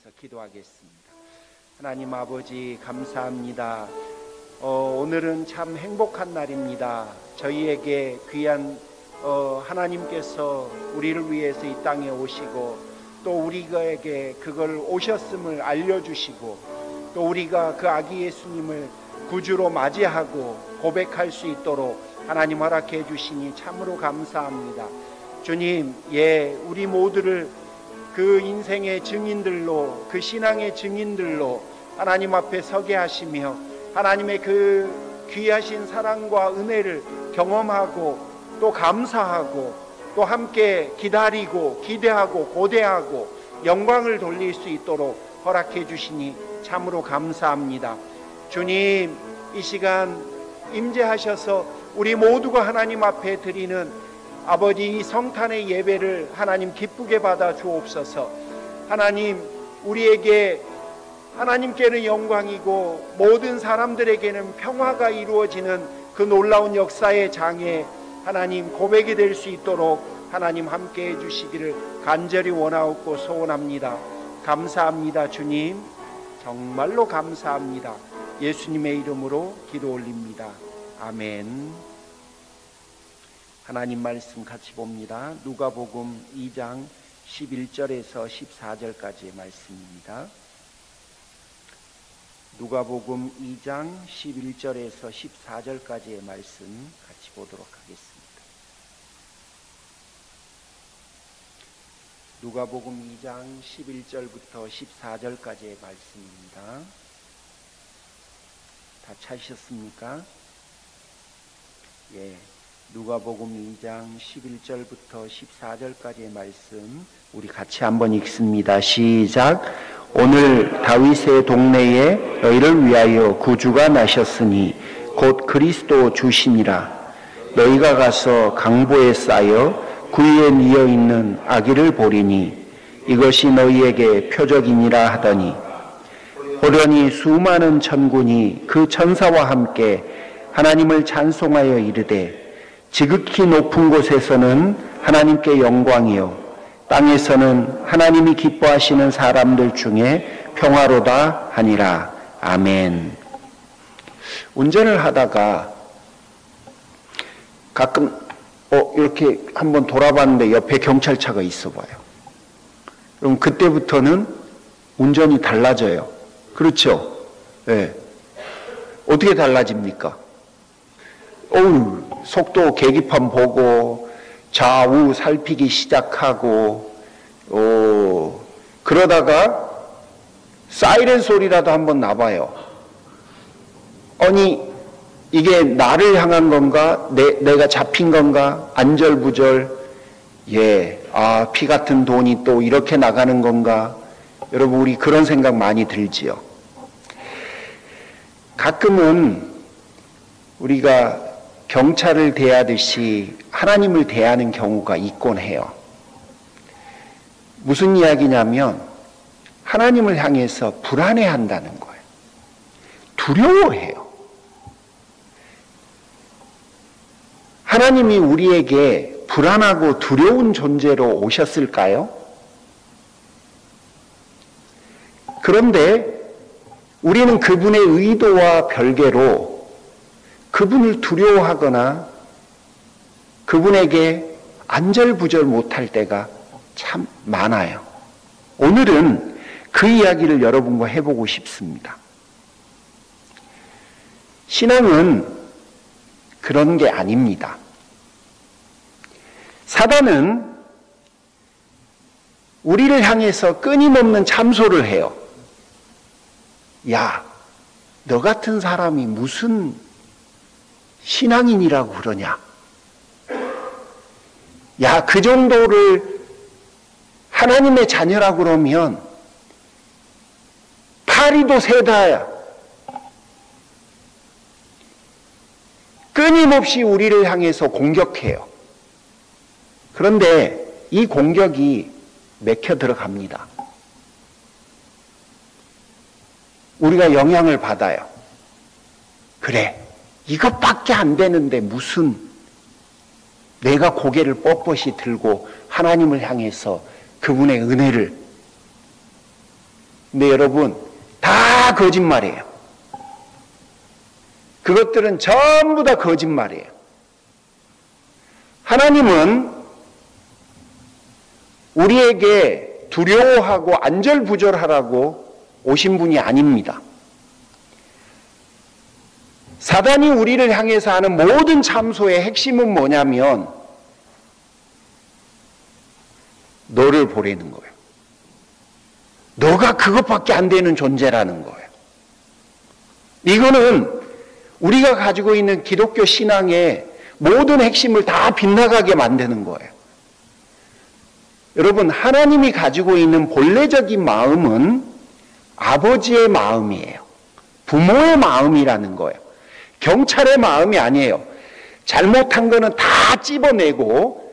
위해서 기도하겠습니다. 하나님 아버지 감사합니다. 오늘은 참 행복한 날입니다. 저희에게 귀한 하나님께서 우리를 위해서 이 땅에 오시고 또 우리에게 그걸 오셨음을 알려주시고 또 우리가 그 아기 예수님을 구주로 맞이하고 고백할 수 있도록 하나님 허락해 주시니 참으로 감사합니다. 주님, 우리 모두를 그 인생의 증인들로, 그 신앙의 증인들로 하나님 앞에 서게 하시며 하나님의 그 귀하신 사랑과 은혜를 경험하고 또 감사하고 또 함께 기다리고 기대하고 고대하고 영광을 돌릴 수 있도록 허락해 주시니 참으로 감사합니다. 주님, 이 시간 임재하셔서 우리 모두가 하나님 앞에 드리는 아버지 이 성탄의 예배를 하나님 기쁘게 받아 주옵소서. 하나님, 우리에게 하나님께는 영광이고 모든 사람들에게는 평화가 이루어지는 그 놀라운 역사의 장에 하나님 고백이 될 수 있도록 하나님 함께 해주시기를 간절히 원하옵고 소원합니다. 감사합니다. 주님, 정말로 감사합니다. 예수님의 이름으로 기도 올립니다. 아멘. 하나님 말씀 같이 봅니다. 누가복음 2장 11절에서 14절까지의 말씀입니다. 누가복음 2장 11절에서 14절까지의 말씀 같이 보도록 하겠습니다. 누가복음 2장 11절부터 14절까지의 말씀입니다. 다 찾으셨습니까? 누가복음 2장 11절부터 14절까지의 말씀 우리 같이 한번 읽습니다. 시작. 오늘 다윗의 동네에 너희를 위하여 구주가 나셨으니 곧 그리스도 주시니라. 너희가 가서 강보에 쌓여 구유에 뉘어 있는 아기를 보리니 이것이 너희에게 표적이니라 하더니 보려니 수많은 천군이 그 천사와 함께 하나님을 찬송하여 이르되 지극히 높은 곳에서는 하나님께 영광이요 땅에서는 하나님이 기뻐하시는 사람들 중에 평화로다 하니라. 아멘. 운전을 하다가 가끔 이렇게 한번 돌아봤는데 옆에 경찰차가 있어 봐요. 그럼 그때부터는 운전이 달라져요. 그렇죠? 어떻게 달라집니까? 속도 계기판 보고 좌우 살피기 시작하고 그러다가 사이렌 소리라도 한번 나봐요. 아니 이게 나를 향한 건가? 내가 잡힌 건가? 안절부절. 피 같은 돈이 또 이렇게 나가는 건가? 여러분, 우리 그런 생각 많이 들지요. 가끔은 우리가 경찰을 대하듯이 하나님을 대하는 경우가 있곤 해요. 무슨 이야기냐면 하나님을 향해서 불안해한다는 거예요. 두려워해요. 하나님이 우리에게 불안하고 두려운 존재로 오셨을까요? 그런데 우리는 그분의 의도와 별개로 그분을 두려워하거나 그분에게 안절부절 못할 때가 참 많아요. 오늘은 그 이야기를 여러분과 해보고 싶습니다. 신앙은 그런 게 아닙니다. 사단은 우리를 향해서 끊임없는 참소를 해요. 야, 너 같은 사람이 무슨 신앙인이라고 그러냐? 야, 그 정도를 하나님의 자녀라고 그러면 파리도 세다야. 끊임없이 우리를 향해서 공격해요. 그런데 이 공격이 맥혀 들어갑니다. 우리가 영향을 받아요. 그래, 이것밖에 안 되는데 무슨 내가 고개를 뻣뻣이 들고 하나님을 향해서 그분의 은혜를 근데 여러분, 다 거짓말이에요. 그것들은 전부 다 거짓말이에요. 하나님은 우리에게 두려워하고 안절부절하라고 오신 분이 아닙니다. 사단이 우리를 향해서 하는 모든 참소의 핵심은 뭐냐면 너를 보내는 거예요. 너가 그것밖에 안 되는 존재라는 거예요. 이거는 우리가 가지고 있는 기독교 신앙의 모든 핵심을 다 빗나가게 만드는 거예요. 여러분, 하나님이 가지고 있는 본래적인 마음은 아버지의 마음이에요. 부모의 마음이라는 거예요. 경찰의 마음이 아니에요. 잘못한 거는 다 찝어내고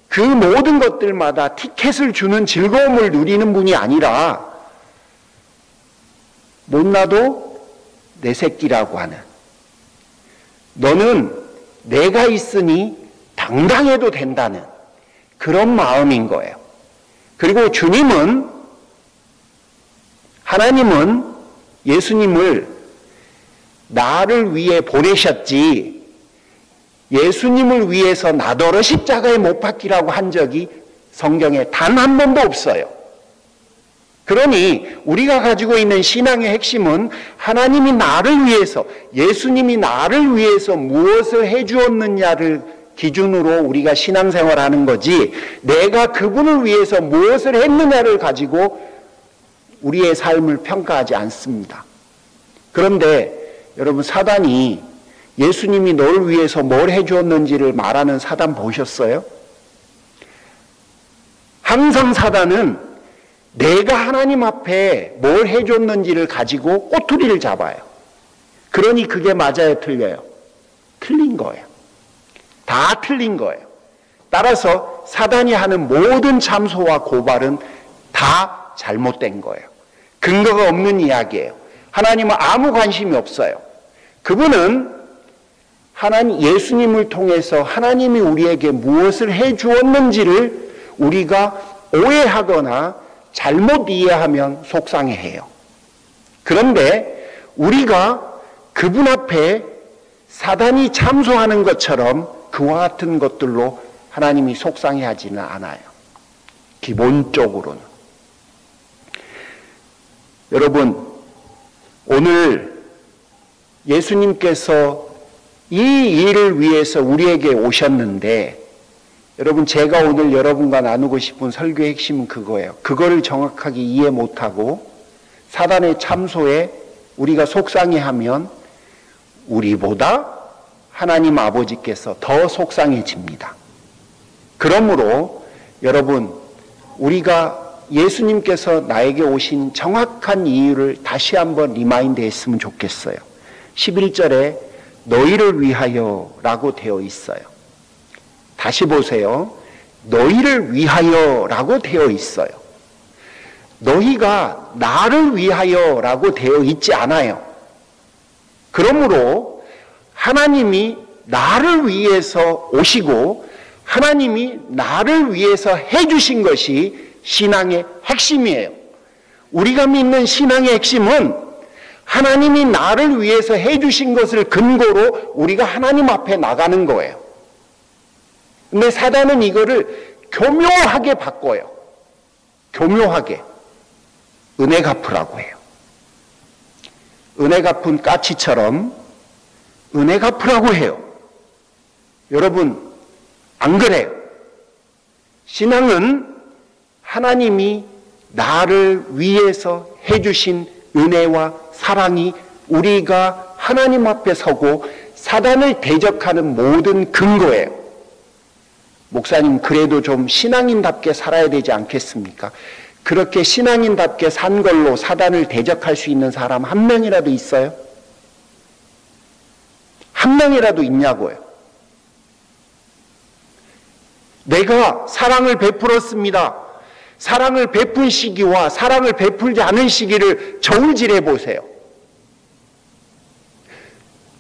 그 모든 것들마다 티켓을 주는 즐거움을 누리는 분이 아니라 못나도 내 새끼라고 하는, 너는 내가 있으니 당당해도 된다는 그런 마음인 거예요. 그리고 주님은, 하나님은 예수님을 나를 위해 보내셨지 예수님을 위해서 나더러 십자가에 못 박히라고 한 적이 성경에 단 한 번도 없어요. 그러니 우리가 가지고 있는 신앙의 핵심은 하나님이 나를 위해서, 예수님이 나를 위해서 무엇을 해주었느냐를 기준으로 우리가 신앙생활하는 거지, 내가 그분을 위해서 무엇을 했느냐를 가지고 우리의 삶을 평가하지 않습니다. 그런데 여러분, 사단이 예수님이 너를 위해서 뭘 해주었는지를 말하는 사단 보셨어요? 항상 사단은 내가 하나님 앞에 뭘 해줬는지를 가지고 꼬투리를 잡아요. 그러니 그게 맞아요, 틀려요? 틀린 거예요. 다 틀린 거예요. 따라서 사단이 하는 모든 참소와 고발은 다 잘못된 거예요. 근거가 없는 이야기예요. 하나님은 아무 관심이 없어요. 그분은 예수님을 통해서 하나님이 우리에게 무엇을 해주었는지를 우리가 오해하거나 잘못 이해하면 속상해해요. 그런데 우리가 그분 앞에 사단이 참소하는 것처럼 그와 같은 것들로 하나님이 속상해하지는 않아요. 기본적으로는. 여러분, 오늘 예수님께서 이 일을 위해서 우리에게 오셨는데, 여러분, 제가 오늘 여러분과 나누고 싶은 설교의 핵심은 그거예요. 그거를 정확하게 이해 못하고 사단의 참소에 우리가 속상해하면 우리보다 하나님 아버지께서 더 속상해집니다. 그러므로 여러분, 우리가 예수님께서 나에게 오신 정확한 이유를 다시 한번 리마인드 했으면 좋겠어요. 11절에 너희를 위하여 라고 되어 있어요. 다시 보세요. 너희를 위하여 라고 되어 있어요. 너희가 나를 위하여 라고 되어 있지 않아요. 그러므로 하나님이 나를 위해서 오시고 하나님이 나를 위해서 해주신 것이 신앙의 핵심이에요. 우리가 믿는 신앙의 핵심은 하나님이 나를 위해서 해주신 것을 근거로 우리가 하나님 앞에 나가는 거예요. 근데 사단은 이거를 교묘하게 바꿔요. 교묘하게. 은혜 갚으라고 해요. 은혜 갚은 까치처럼 은혜 갚으라고 해요. 여러분, 안 그래요. 신앙은 하나님이 나를 위해서 해주신 은혜와 사랑이 우리가 하나님 앞에 서고 사단을 대적하는 모든 근거예요. 목사님, 그래도 좀 신앙인답게 살아야 되지 않겠습니까? 그렇게 신앙인답게 산 걸로 사단을 대적할 수 있는 사람 한 명이라도 있어요? 한 명이라도 있냐고요. 내가 사랑을 베풀었습니다. 사랑을 베푼 시기와 사랑을 베풀지 않은 시기를 저울질해 보세요.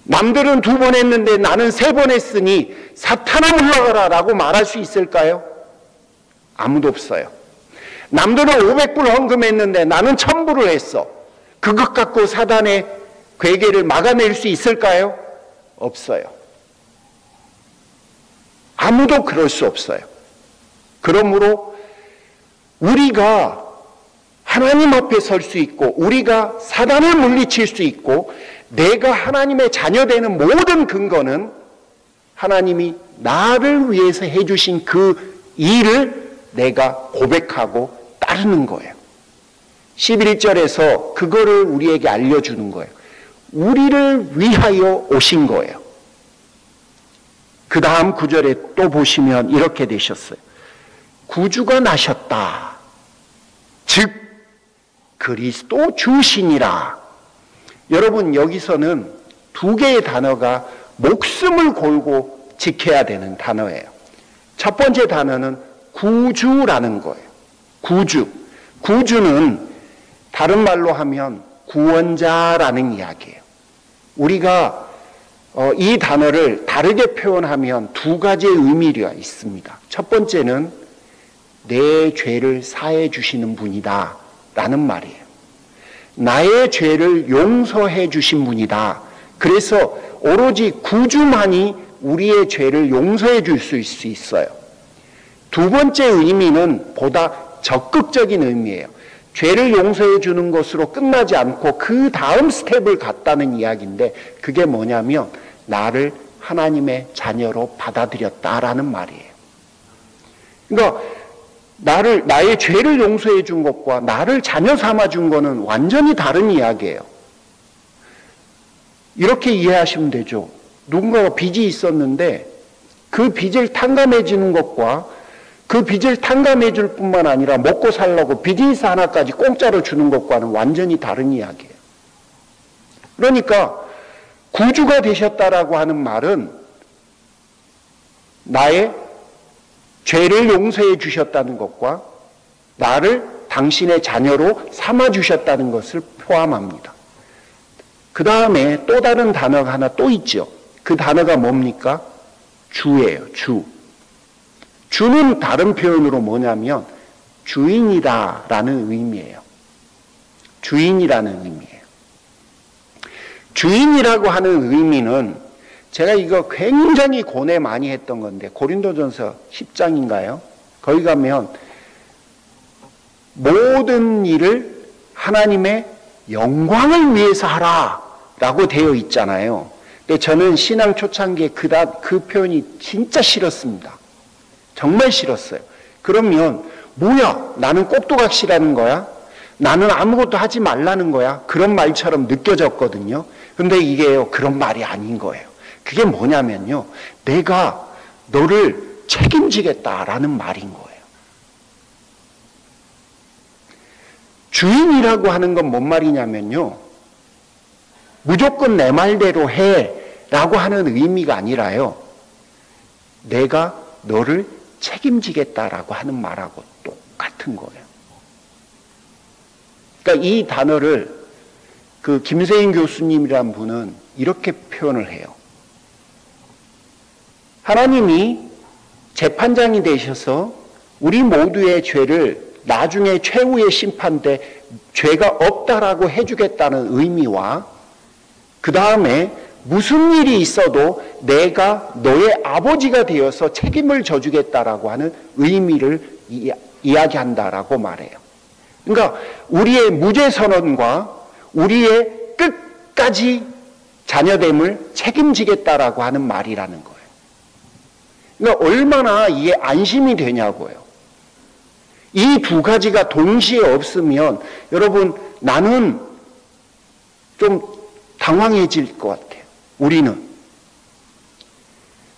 남들은 2번 했는데 나는 3번 했으니 사탄아 물러가라 라고 말할 수 있을까요? 아무도 없어요. 남들은 500불 헌금했는데 나는 1000불을 했어. 그것 갖고 사단의 괴계를 막아낼 수 있을까요? 없어요. 아무도 그럴 수 없어요. 그러므로 우리가 하나님 앞에 설 수 있고 우리가 사단을 물리칠 수 있고 내가 하나님의 자녀되는 모든 근거는 하나님이 나를 위해서 해주신 그 일을 내가 고백하고 따르는 거예요. 11절에서 그거를 우리에게 알려주는 거예요. 우리를 위하여 오신 거예요. 그 다음 구절에 또 보시면 이렇게 되셨어요. 구주가 나셨다. 즉 그리스도 주시니라. 여러분 여기서는 두 개의 단어가 목숨을 걸고 지켜야 되는 단어예요. 첫 번째 단어는 구주라는 거예요. 구주. 구주는 다른 말로 하면 구원자라는 이야기예요. 우리가 이 단어를 다르게 표현하면 두 가지의 의미가 있습니다. 첫 번째는 내 죄를 사해 주시는 분이다 라는 말이에요. 나의 죄를 용서해 주신 분이다. 그래서 오로지 구주만이 우리의 죄를 용서해 줄 수 있어요. 두 번째 의미는 보다 적극적인 의미예요. 죄를 용서해 주는 것으로 끝나지 않고 그 다음 스텝을 갔다는 이야기인데 그게 뭐냐면 나를 하나님의 자녀로 받아들였다라는 말이에요. 그러니까 나의 죄를 용서해 준 것과 나를 자녀 삼아 준 거는 완전히 다른 이야기예요. 이렇게 이해하시면 되죠. 누군가가 빚이 있었는데 그 빚을 탕감해 주는 것과 그 빚을 탕감해 줄 뿐만 아니라 먹고 살려고 빚이사 하나까지 공짜로 주는 것과는 완전히 다른 이야기예요. 그러니까 구주가 되셨다라고 하는 말은 나의 죄를 용서해 주셨다는 것과 나를 당신의 자녀로 삼아 주셨다는 것을 포함합니다. 그 다음에 또 다른 단어가 하나 또 있죠. 그 단어가 뭡니까? 주예요. 주. 주는 다른 표현으로 뭐냐면 주인이다라는 의미예요. 주인이라는 의미예요. 주인이라고 하는 의미는 제가 이거 굉장히 고뇌 많이 했던 건데 고린도전서 10장인가요? 거기 가면 모든 일을 하나님의 영광을 위해서 하라라고 되어 있잖아요. 근데 저는 신앙 초창기에 그 표현이 진짜 싫었습니다. 정말 싫었어요. 그러면 뭐야? 나는 꼭두각시라는 거야? 나는 아무것도 하지 말라는 거야? 그런 말처럼 느껴졌거든요. 근데 이게요, 그런 말이 아닌 거예요. 그게 뭐냐면요, 내가 너를 책임지겠다라는 말인 거예요. 주인이라고 하는 건 뭔 말이냐면요, 무조건 내 말대로 해라고 하는 의미가 아니라요, 내가 너를 책임지겠다라고 하는 말하고 똑같은 거예요. 그러니까 이 단어를 그 김세인 교수님이란 분은 이렇게 표현을 해요. 하나님이 재판장이 되셔서 우리 모두의 죄를 나중에 최후의 심판 때 죄가 없다라고 해주겠다는 의미와 그 다음에 무슨 일이 있어도 내가 너의 아버지가 되어서 책임을 져주겠다라고 하는 의미를 이야기한다라고 말해요. 그러니까 우리의 무죄 선언과 우리의 끝까지 자녀됨을 책임지겠다라고 하는 말이라는 거예요. 그러니까 얼마나 이게 안심이 되냐고요. 이 두 가지가 동시에 없으면 여러분 나는 좀 당황해질 것 같아요. 우리는.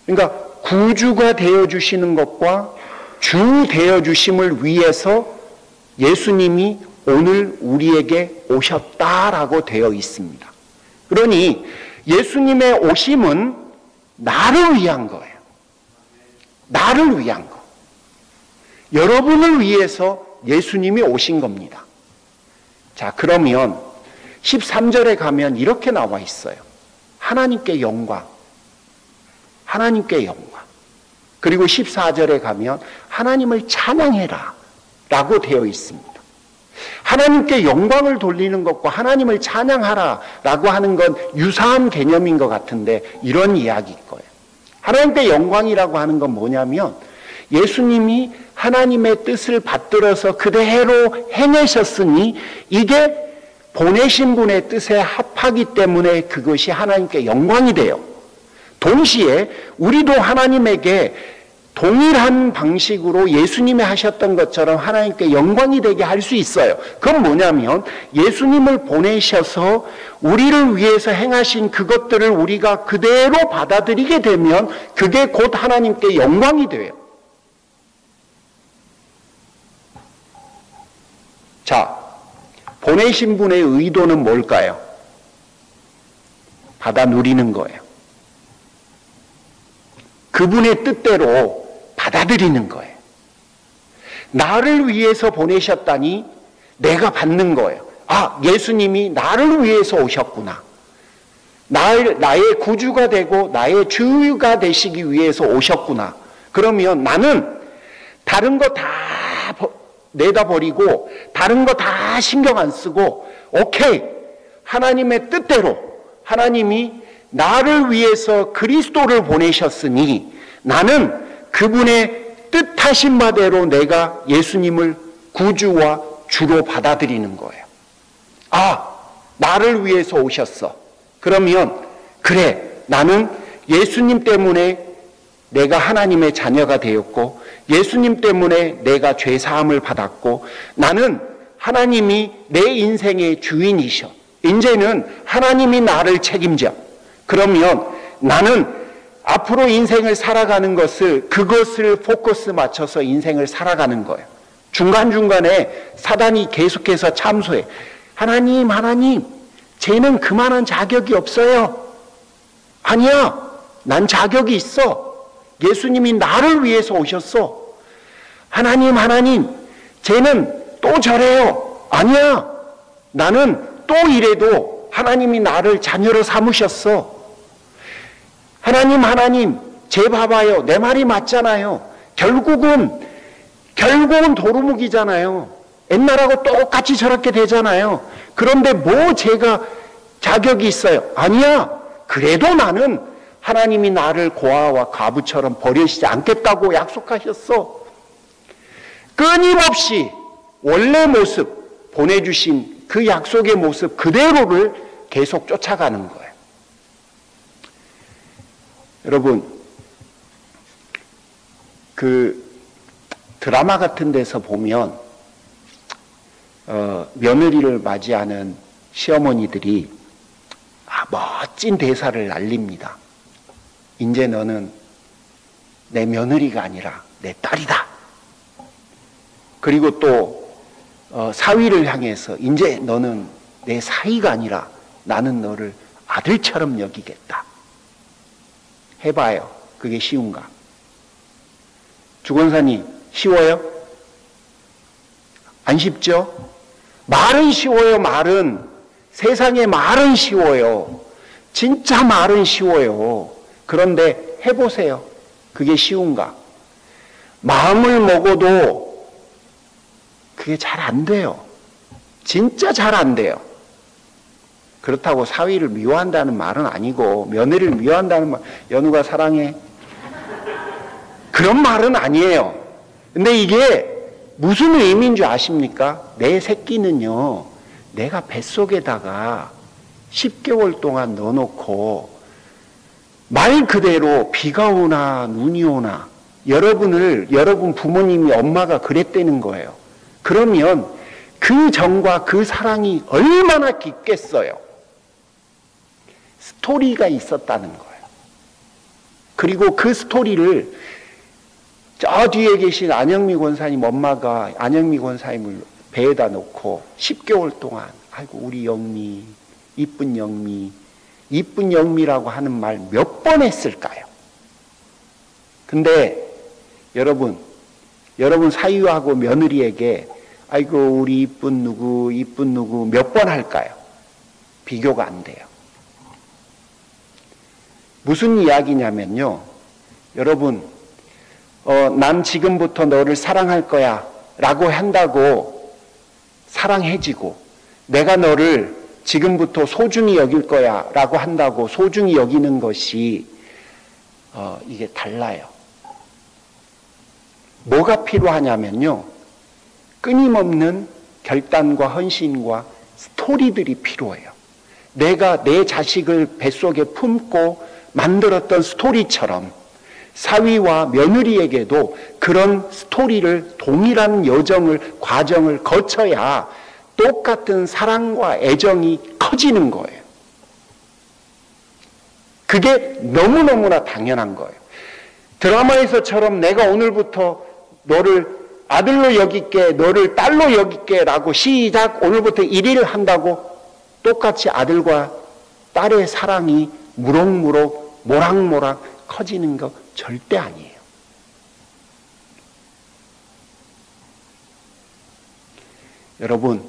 그러니까 구주가 되어주시는 것과 주 되어주심을 위해서 예수님이 오늘 우리에게 오셨다라고 되어 있습니다. 그러니 예수님의 오심은 나를 위한 거예요. 나를 위한 거. 여러분을 위해서 예수님이 오신 겁니다. 자, 그러면 13절에 가면 이렇게 나와 있어요. 하나님께 영광. 하나님께 영광. 그리고 14절에 가면 하나님을 찬양해라 라고 되어 있습니다. 하나님께 영광을 돌리는 것과 하나님을 찬양하라라고 하는 건 유사한 개념인 것 같은데 이런 이야기일 거예요. 하나님께 영광이라고 하는 건 뭐냐면 예수님이 하나님의 뜻을 받들어서 그대로 해내셨으니 이게 보내신 분의 뜻에 합하기 때문에 그것이 하나님께 영광이 돼요. 동시에 우리도 하나님에게 동일한 방식으로 예수님이 하셨던 것처럼 하나님께 영광이 되게 할 수 있어요. 그건 뭐냐면 예수님을 보내셔서 우리를 위해서 행하신 그것들을 우리가 그대로 받아들이게 되면 그게 곧 하나님께 영광이 돼요. 자, 보내신 분의 의도는 뭘까요? 받아 누리는 거예요. 그분의 뜻대로 받아들이는 거예요. 나를 위해서 보내셨다니 내가 받는 거예요. 아, 예수님이 나를 위해서 오셨구나. 나의 구주가 되고 나의 주가 되시기 위해서 오셨구나. 그러면 나는 다른 거 다 내다버리고 다른 거 다 신경 안 쓰고 오케이, 하나님의 뜻대로 하나님이 나를 위해서 그리스도를 보내셨으니 나는 그분의 뜻하신 바대로 내가 예수님을 구주와 주로 받아들이는 거예요. 아, 나를 위해서 오셨어. 그러면 그래, 나는 예수님 때문에 내가 하나님의 자녀가 되었고 예수님 때문에 내가 죄사함을 받았고 나는 하나님이 내 인생의 주인이셔. 이제는 하나님이 나를 책임져. 그러면 나는 앞으로 인생을 살아가는 그것을 포커스 맞춰서 인생을 살아가는 거예요. 중간중간에 사단이 계속해서 참소해. 하나님, 쟤는 그만한 자격이 없어요. 아니야, 난 자격이 있어. 예수님이 나를 위해서 오셨어. 하나님, 쟤는 또 저래요. 아니야, 나는 또 이래도 하나님이 나를 자녀로 삼으셨어. 하나님, 쟤 봐봐요. 내 말이 맞잖아요. 결국은 도루묵이잖아요. 옛날하고 똑같이 저렇게 되잖아요. 그런데 뭐 제가 자격이 있어요? 아니야. 그래도 나는 하나님이 나를 고아와 과부처럼 버리시지 않겠다고 약속하셨어. 끊임없이 원래 모습, 보내주신 그 약속의 모습 그대로를 계속 쫓아가는 거예요. 여러분, 그 드라마 같은 데서 보면 며느리를 맞이하는 시어머니들이 멋진 대사를 날립니다. 이제 너는 내 며느리가 아니라 내 딸이다. 그리고 또 사위를 향해서 이제 너는 내 사위가 아니라 나는 너를 아들처럼 여기겠다. 해봐요. 그게 쉬운가? 주권사님, 쉬워요? 안 쉽죠? 말은 쉬워요. 말은 세상에 말은 쉬워요. 진짜 말은 쉬워요. 그런데 해보세요. 그게 쉬운가? 마음을 먹어도 그게 잘 안 돼요. 진짜 잘 안 돼요. 그렇다고 사위를 미워한다는 말은 아니고 며느리를 미워한다는 말, 연우가 사랑해. 그런 말은 아니에요. 근데 이게 무슨 의미인 줄 아십니까? 내 새끼는요, 내가 뱃속에다가 10개월 동안 넣어놓고 말 그대로 비가 오나 눈이 오나 여러분 부모님이 엄마가 그랬다는 거예요. 그러면 그 정과 그 사랑이 얼마나 깊겠어요. 스토리가 있었다는 거예요. 그리고 그 스토리를 저 뒤에 계신 안영미 권사님 엄마가 안영미 권사님을 배에다 놓고 10개월 동안 아이고 우리 영미, 이쁜 영미, 이쁜 영미라고 하는 말 몇 번 했을까요? 근데 여러분 사위하고 며느리에게 아이고 우리 이쁜 누구 몇 번 할까요? 비교가 안 돼요. 무슨 이야기냐면요. 여러분 난 지금부터 너를 사랑할 거야 라고 한다고 사랑해지고, 내가 너를 지금부터 소중히 여길 거야 라고 한다고 소중히 여기는 것이 이게 달라요. 뭐가 필요하냐면요, 끊임없는 결단과 헌신과 스토리들이 필요해요. 내가 내 자식을 뱃속에 품고 만들었던 스토리처럼 사위와 며느리에게도 그런 스토리를, 동일한 여정을, 과정을 거쳐야 똑같은 사랑과 애정이 커지는 거예요. 그게 너무너무나 당연한 거예요. 드라마에서처럼 내가 오늘부터 너를 아들로 여길게, 너를 딸로 여길게 라고 시작, 오늘부터 1일 한다고 똑같이 아들과 딸의 사랑이 무럭무럭 모락모락 커지는 거 절대 아니에요. 여러분,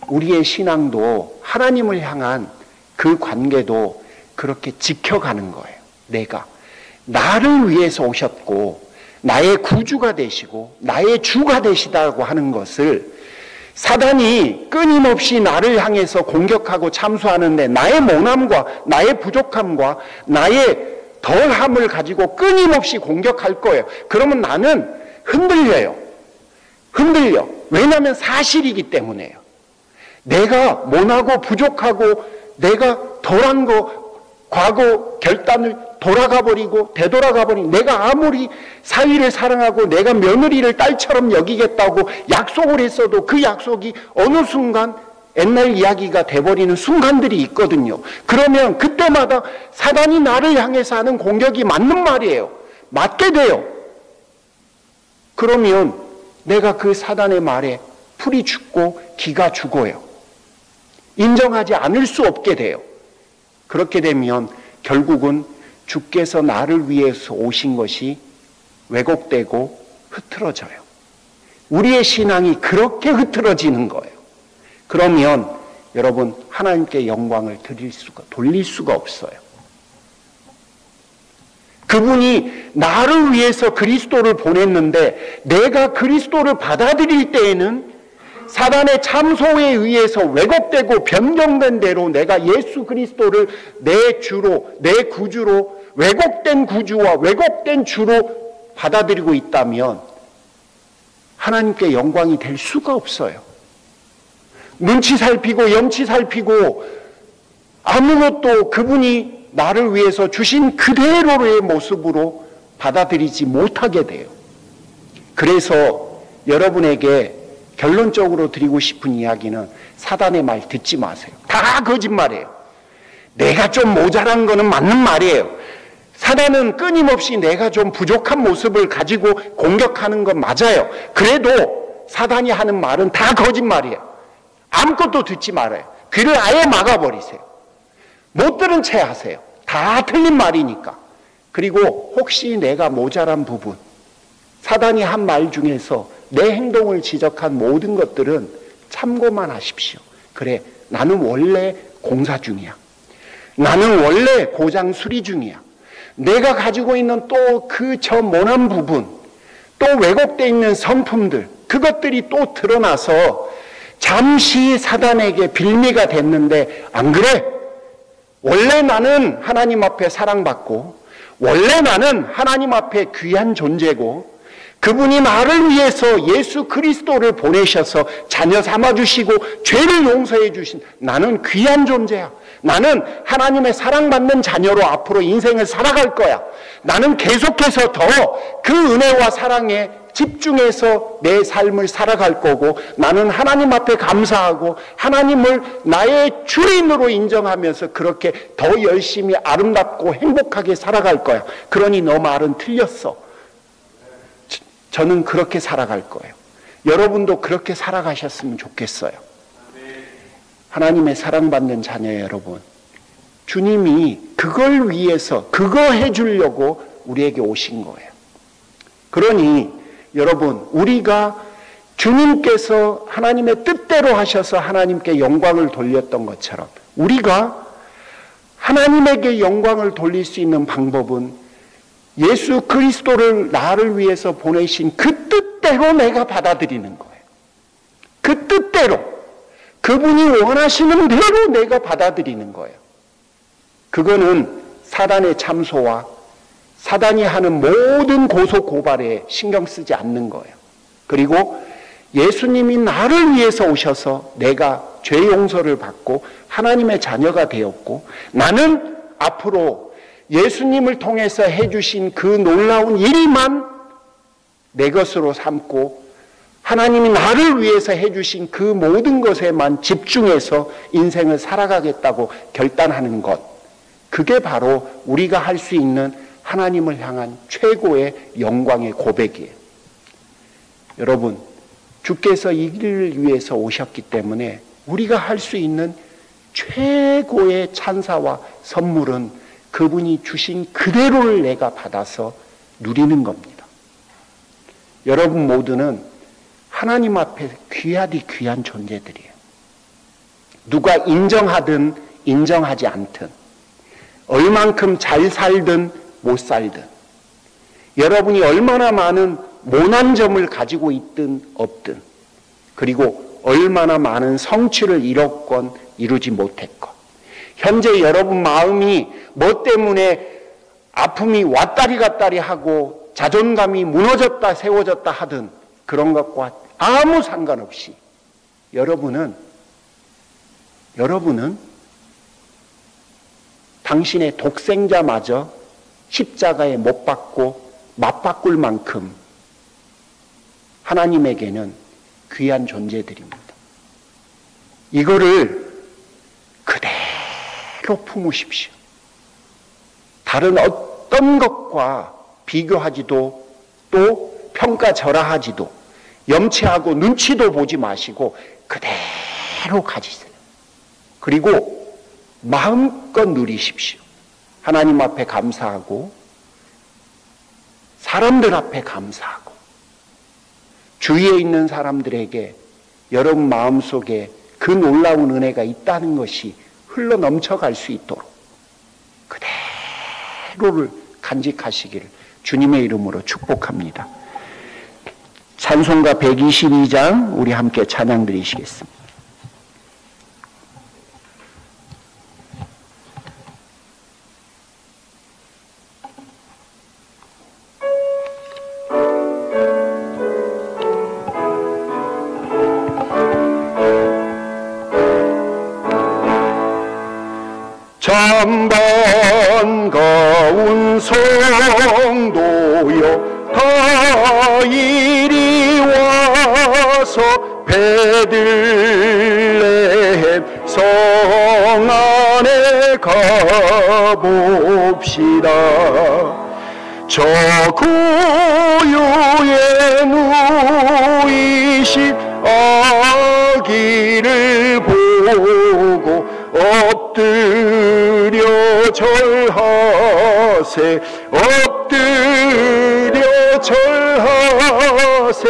우리의 신앙도 하나님을 향한 그 관계도 그렇게 지켜가는 거예요. 내가 나를 위해서 오셨고 나의 구주가 되시고 나의 주가 되시다고 하는 것을 사단이 끊임없이 나를 향해서 공격하고 참수하는데, 나의 모남과 나의 부족함과 나의 덜함을 가지고 끊임없이 공격할 거예요. 그러면 나는 흔들려요. 왜냐하면 사실이기 때문에요. 내가 모나고 부족하고 내가 덜한 거, 과거 결단을 되돌아가 버린, 내가 아무리 사위를 사랑하고 내가 며느리를 딸처럼 여기겠다고 약속을 했어도 그 약속이 어느 순간 옛날 이야기가 돼버리는 순간들이 있거든요. 그러면 그때마다 사단이 나를 향해서 하는 공격이 맞는 말이에요. 맞게 돼요. 그러면 내가 그 사단의 말에 풀이 죽고 기가 죽어요. 인정하지 않을 수 없게 돼요. 그렇게 되면 결국은 주께서 나를 위해서 오신 것이 왜곡되고 흐트러져요. 우리의 신앙이 그렇게 흐트러지는 거예요. 그러면 여러분, 하나님께 영광을 돌릴 수가 없어요. 그분이 나를 위해서 그리스도를 보냈는데 내가 그리스도를 받아들일 때에는 사단의 참소에 의해서 왜곡되고 변경된 대로 내가 예수 그리스도를 내 주로, 내 구주로, 왜곡된 구주와 왜곡된 주로 받아들이고 있다면 하나님께 영광이 될 수가 없어요. 눈치 살피고 염치 살피고 아무것도 그분이 나를 위해서 주신 그대로의 모습으로 받아들이지 못하게 돼요. 그래서 여러분에게 결론적으로 드리고 싶은 이야기는, 사단의 말 듣지 마세요. 다 거짓말이에요. 내가 좀 모자란 거는 맞는 말이에요. 사단은 끊임없이 내가 좀 부족한 모습을 가지고 공격하는 건 맞아요. 그래도 사단이 하는 말은 다 거짓말이에요. 아무것도 듣지 말아요. 귀를 아예 막아버리세요. 못 들은 채 하세요. 다 틀린 말이니까. 그리고 혹시 내가 모자란 부분, 사단이 한 말 중에서 내 행동을 지적한 모든 것들은 참고만 하십시오. 그래, 나는 원래 공사 중이야. 나는 원래 고장 수리 중이야. 내가 가지고 있는 또 그 저 모난 부분, 또 왜곡되어 있는 성품들, 그것들이 또 드러나서 잠시 사단에게 빌미가 됐는데, 안 그래? 원래 나는 하나님 앞에 사랑받고, 원래 나는 하나님 앞에 귀한 존재고, 그분이 나를 위해서 예수 그리스도를 보내셔서 자녀 삼아주시고 죄를 용서해 주신, 나는 귀한 존재야. 나는 하나님의 사랑받는 자녀로 앞으로 인생을 살아갈 거야. 나는 계속해서 더 그 은혜와 사랑에 집중해서 내 삶을 살아갈 거고, 나는 하나님 앞에 감사하고 하나님을 나의 주인으로 인정하면서 그렇게 더 열심히 아름답고 행복하게 살아갈 거야. 그러니 너 말은 틀렸어. 저는 그렇게 살아갈 거예요. 여러분도 그렇게 살아가셨으면 좋겠어요. 하나님의 사랑받는 자녀 여러분, 주님이 그걸 위해서, 그거 해주려고 우리에게 오신 거예요. 그러니 여러분, 우리가 주님께서 하나님의 뜻대로 하셔서 하나님께 영광을 돌렸던 것처럼, 우리가 하나님에게 영광을 돌릴 수 있는 방법은 예수 그리스도를 나를 위해서 보내신 그 뜻대로 내가 받아들이는 거예요. 그 뜻대로, 그분이 원하시는 대로 내가 받아들이는 거예요. 그거는 사단의 참소와 사단이 하는 모든 고소 고발에 신경 쓰지 않는 거예요. 그리고 예수님이 나를 위해서 오셔서 내가 죄 용서를 받고 하나님의 자녀가 되었고, 나는 앞으로 예수님을 통해서 해주신 그 놀라운 일만 내 것으로 삼고 하나님이 나를 위해서 해주신 그 모든 것에만 집중해서 인생을 살아가겠다고 결단하는 것, 그게 바로 우리가 할 수 있는 하나님을 향한 최고의 영광의 고백이에요. 여러분, 주께서 이 길을 위해서 오셨기 때문에 우리가 할 수 있는 최고의 찬사와 선물은 그분이 주신 그대로를 내가 받아서 누리는 겁니다. 여러분 모두는 하나님 앞에 귀하디 귀한 존재들이에요. 누가 인정하든 인정하지 않든, 얼만큼 잘 살든 못 살든, 여러분이 얼마나 많은 모난 점을 가지고 있든 없든, 그리고 얼마나 많은 성취를 이뤘건 이루지 못했건, 현재 여러분 마음이 뭐 때문에 아픔이 왔다리 갔다리 하고 자존감이 무너졌다 세워졌다 하든 그런 것과 아무 상관없이 여러분은 당신의 독생자마저 십자가에 못 박고 맞바꿀 만큼 하나님에게는 귀한 존재들입니다. 이거를 그대로 품으십시오. 다른 어떤 것과 비교하지도 또 평가절하하지도 염치하고 눈치도 보지 마시고 그대로 가지세요. 그리고 마음껏 누리십시오. 하나님 앞에 감사하고 사람들 앞에 감사하고 주위에 있는 사람들에게 여러분 마음속에 그 놀라운 은혜가 있다는 것이 흘러 넘쳐갈 수 있도록 그대로를 간직하시기를 주님의 이름으로 축복합니다. 찬송가 122장 우리 함께 찬양 드리시겠습니다. 참 반가운 성도여 다 이리 와서 베들레헴 성 안에 가봅시다. 저 고요에 누이신 아기를 보고 엎드려 절하세, 엎드려 절하세,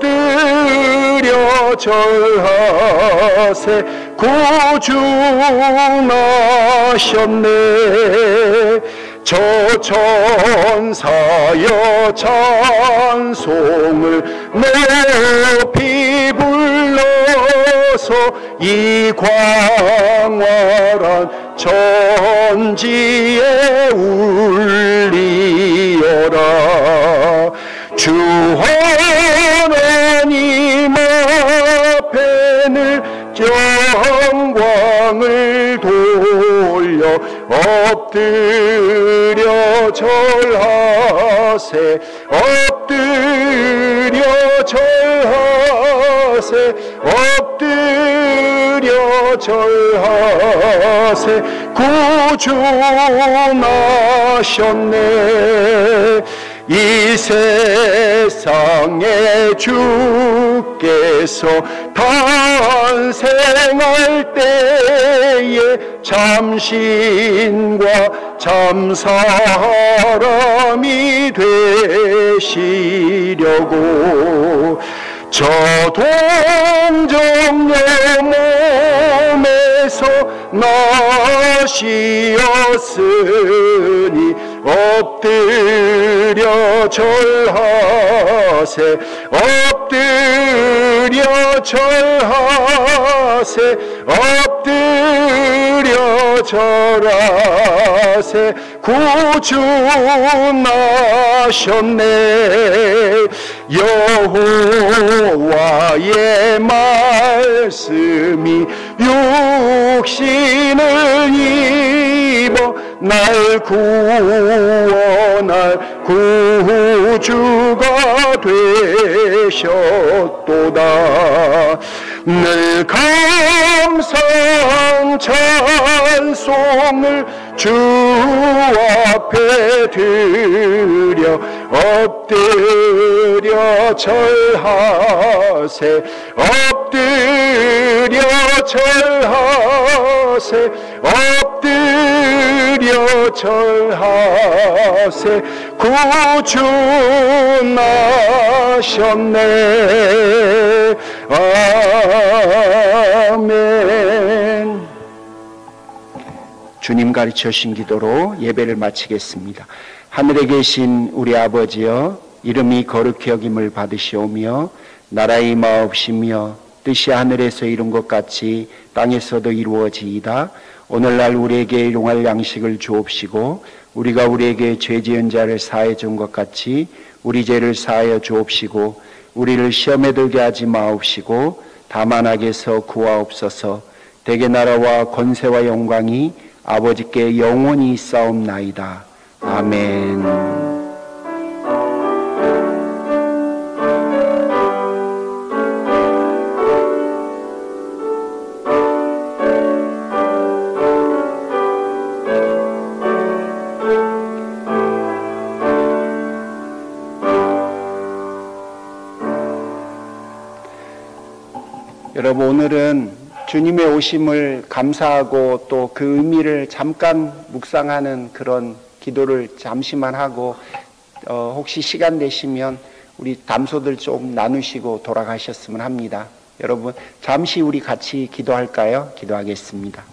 엎드려 절하세. 구주나셨네. 저 천사여 찬송을 높이 불러서 이 광활한 천지에 울리어라. 주 하나님 앞에는 영광을 돌려 엎드려 절하세, 엎드려 절하세, 엎드려 절하세. 구주 나셨네. 이 세상에 주께서 탄생할 때에 참신과 참사람이 되시려고 저 동정녀 몸에서 나시었으니 엎드려 절하세, 엎드려 엎드려 절하세 엎드려 절하세 구주 나셨네 여호와의 말씀이 육신을 입어 날 구원할 구주가 되셨도다 늘 감상 찬송을 주 앞에 드려 엎드려 절하세 엎드려 절하세 엎드려 절하세 구주 나셨네 아멘. 주님 가르쳐 주신 기도로 예배를 마치겠습니다. 하늘에 계신 우리 아버지여 이름이 거룩히 여김을 받으시오며 나라의 임하옵시며 뜻이 하늘에서 이룬 것 같이 땅에서도 이루어지이다. 오늘날 우리에게 일용할 양식을 주옵시고 우리가 우리에게 죄 지은 자를 사하여 준 것 같이 우리 죄를 사하여 주옵시고 우리를 시험에 들게 하지 마옵시고 다만 악에서 구하옵소서. 대개 나라와 권세와 영광이 아버지께 영원히 있사옵나이다. 아멘. 여러분 오늘은 주님의 오심을 감사하고 또 그 의미를 잠깐 묵상하는 그런 기도를 잠시만 하고 혹시 시간 되시면 우리 담소들 좀 나누시고 돌아가셨으면 합니다. 여러분 잠시 우리 같이 기도할까요? 기도하겠습니다.